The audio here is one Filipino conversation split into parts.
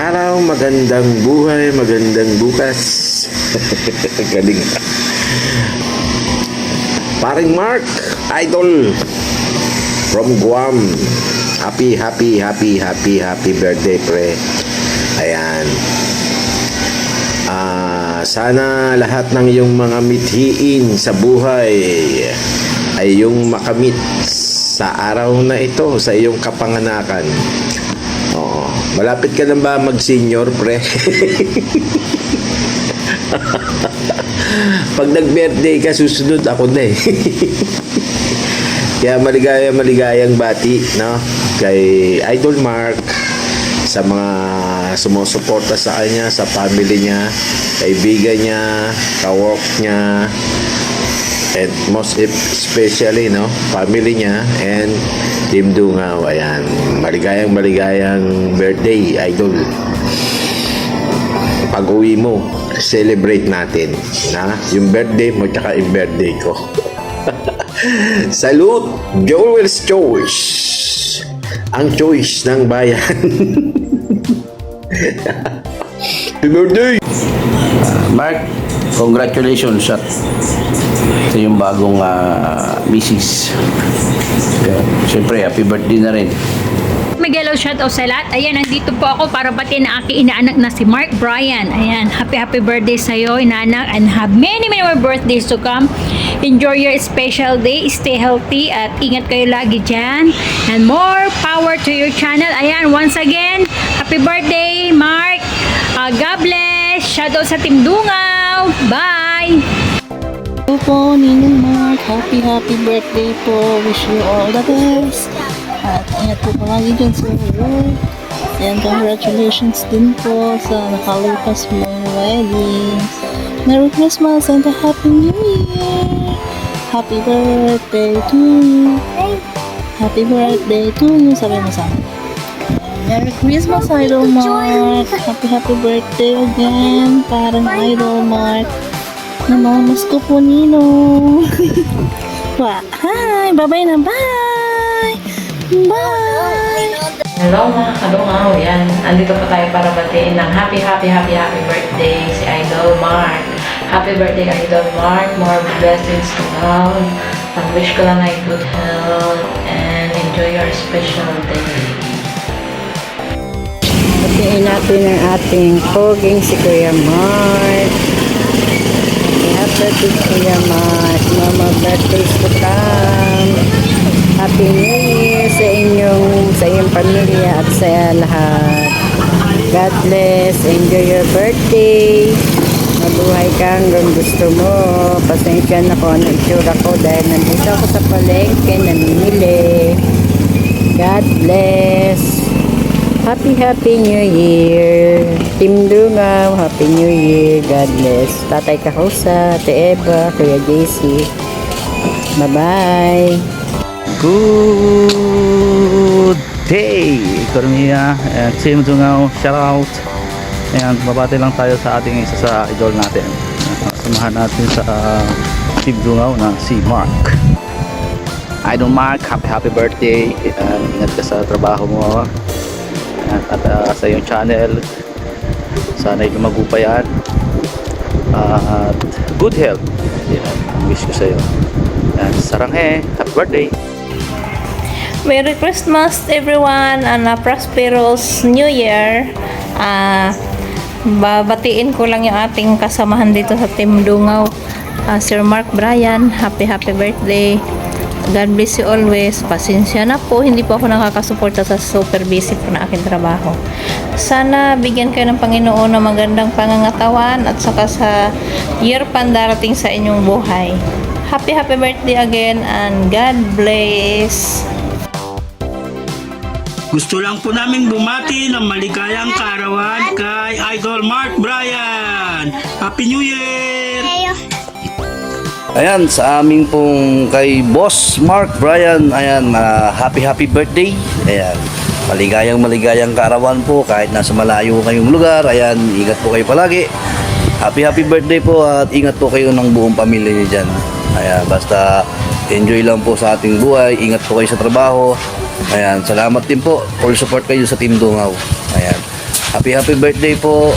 araw, magandang buhay, magandang bukas. Galing. Paring Mark, idol from Guam. Happy birthday, pre. Ayan. Sana lahat ng iyong mga mithiin sa buhay ay yung makamit sa araw na ito, sa iyong kapanganakan. Oo. Malapit ka na ba mag-senior, pre? Pag nag-birthday ka, susunod ako na eh. Kaya maligayang bati, no? Kay Idol Mark, sa mga sumusuporta sa kanya, sa family niya, kaibigan niya, ka-work niya, and most especially, no, family niya and Team Dungaw. Ayan, maligayang birthday, Idol. Pag-uwi mo, celebrate natin, na yung birthday mo tsaka yung birthday ko. Salute, Joel's Choice, ang choice ng bayan. Happy birthday! Mark, congratulations sa yung bagong misis. Siyempre, happy birthday na rin. Miguel, shout out sa lahat. Ayan, nandito po ako para batiin ang aking inaanak na si Mark Brian. Ayan, happy birthday sa'yo, inaanak, and have many more birthdays to come. Enjoy your special day, stay healthy, at ingat kayo lagi dyan. And more power to your channel. Ayan, once again, happy birthday, Mark. God bless. Shout out sa Team Dungaw. Bye! Hello po, Ninong Mark. Happy birthday po. Wish you all the best. At ingat po palagi dyan sa work. And congratulations din po sa nakalipas mong wedding. Merry Christmas and a Happy New Year. Happy birthday to you. Happy birthday to you. Sabi mo sa akin. Merry Christmas, Idol Mark. Happy birthday again. Parang Idol Mark. Namamas ko po, Ninong. Hi! Bye-bye na. Bye! Bye! Hello mga kadungaw, yan. Andito po tayo para batiin ng happy birthday si Idol Mark. Happy birthday Idol Mark. More blessings to come. And wish ko lang ay good health and enjoy your special day. Batiin natin ang ating poging si Kuya Mark. Happy birthday Kuya Mark. Mama birthdays to come. Happy New Year sa iyong pamilya at sa lahat. God bless. Enjoy your birthday. Mabuhay ka hanggang gusto mo. Pasensya na ko ano itsura ko dahil nandito ako sa palengke namimili. God bless. Happy New Year. Team Dungaw, Happy New Year. God bless. Tatay Kahusa, Ate Eva, Kuya JC. Bye-bye. Good day! Ekonomiya, Team Dungaw, shout out. Ayan, babati lang tayo sa ating isa sa idol natin. Samahan natin sa Team Dungaw na si Mark. Idol Mark, happy birthday. Ingat ka sa trabaho mo. At sa iyong channel, sana'y lumagupa yan. At good health. Yan, wish ko sa iyo. Saranghe, happy birthday! Merry Christmas everyone and a prosperous New Year. Babatiin ko lang yung ating kasamahan dito sa Team Dungaw. Sir Mark Brian, happy birthday. God bless you always. Pasensya na po, hindi po ako nakakasuporta sa super busy po na aking trabaho. Sana bigyan kayo ng Panginoon ng magandang pangangatawan at saka sa year pan darating sa inyong buhay. Happy birthday again and God bless. Gusto lang po namin bumati ng maligayang kaarawan kay Idol Mark Brian. Happy New Year! Ayan, sa aming pong kay Boss Mark Brian, ayan, happy birthday. Ayan, maligayang kaarawan po kahit nasa malayo kayong lugar. Ayan, ingat po kayo palagi. Happy birthday po at ingat po kayo ng buong pamilya niyo dyan. Ayan, basta enjoy lang po sa ating buhay. Ingat po kayo sa trabaho. Ayan, salamat din po. Full support kayo sa Team Dungaw. Ayan, happy birthday po,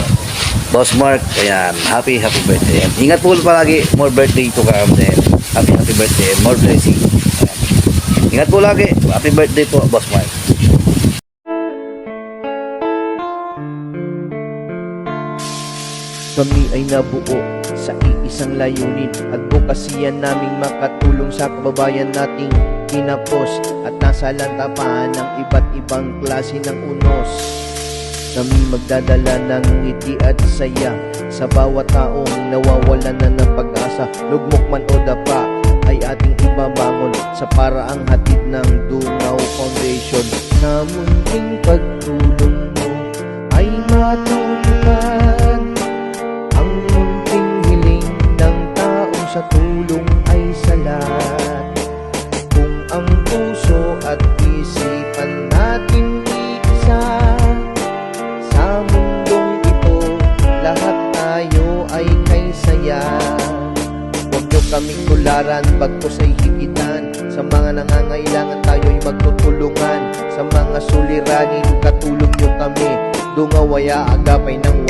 Boss Mark. Ayan, happy birthday. Ayan. Ingat po palagi, more birthday to come. Ayan. Happy birthday, more blessing. Ayan. Ingat po lagi, happy birthday po, Boss Mark. Kami ay nabuo sa iisang layunin, advokasya naming makatulong sa kababayan nating kinapos at nasa lantapan ng iba't ibang klase ng unos. Kami magdadala ng ngiti at saya sa bawat taong nawawalan na ng pag-asa. Lugmok man o dapa ay ating ibabangon sa paraang hatid ng Dungaw Foundation. Na munting pagtulong mo ay matutupad ang munting hiling ng taong sa tulong ay salat. Kung ang puso at isipan natin iisa, sa mundong ito lahat tayo ay kay saya. Huwag nyo kaming tularan, bagkus ay higitan. Sa mga nangangailangan tayo'y magtutulungan. Sa mga suliranin, katulong nyo kami. Dungaw ay aagapay ng wala.